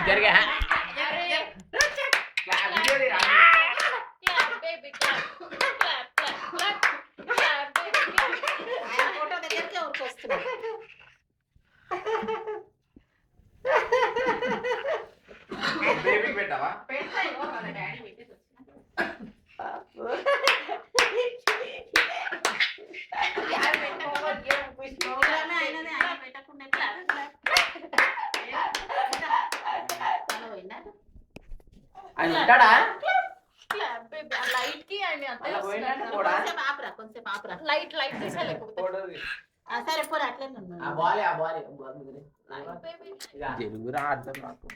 జరిగా పెట్టావా ఆయన ఉంటాడా లైట్ కి లైట్ లైట్ సరే పోరా అట్లనే తెలుగురా అర్థం నాకు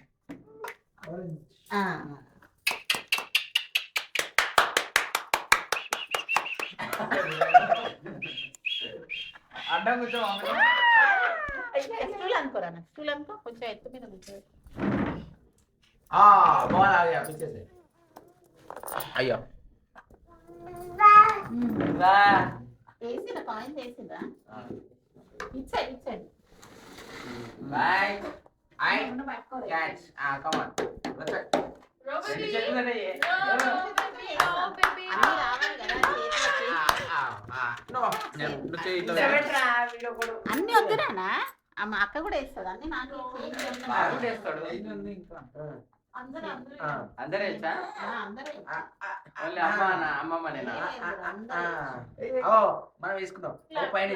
అడ్డం కూర్చో స్టూల్ అనుకోరా స్టూల్ అనుకో కొంచెం ఎత్తు మీద కూర్చో బాల్ ఆగి అయ్యో వేసిన కాయిన్ వేసిందా ఇచ్చాడు ఇచ్చాడు boy I catch come on అన్ని వద్దురానా మా అక్క కూడా వేస్తుంది అన్ని నాకు అందరూ అమ్మమ్మనేనా మనం వేసుకుందాం పైన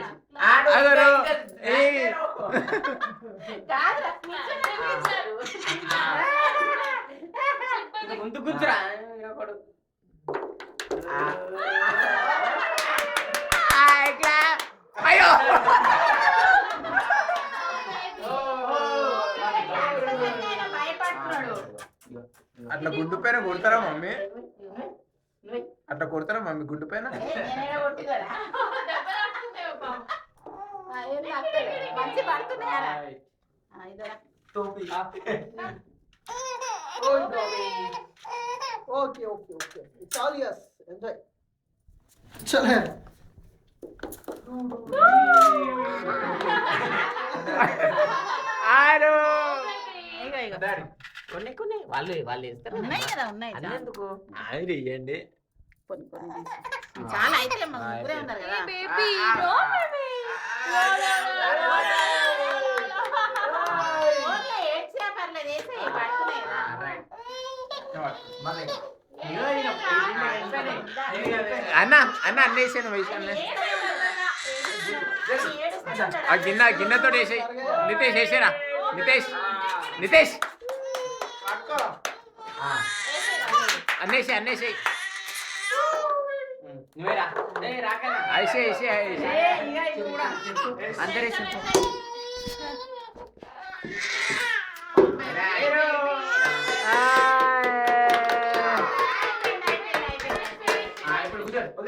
ముందు కూర్చురా అయ్యో అట్లా గుడ్డు పైన కొడతారా మమ్మీ అట్లా కొడతారా మమ్మీ గుడ్డు పైన okay okay okay it's all yours enjoy చలో కొన్ని కొన్ని వాళ్ళు వేస్తారు ఉన్నాయి కదా ఉన్నాయి ఎందుకు ఆయన ఇవ్వండి చాలా అయితే ముగ్గురే ఉన్నారు కదా అన్న అన్న అన్నేసాను వయసు ఆ గిన్నెతో వేసాయి నితేష్ వేసారా నితేష్ అన్నేసి అందరేసి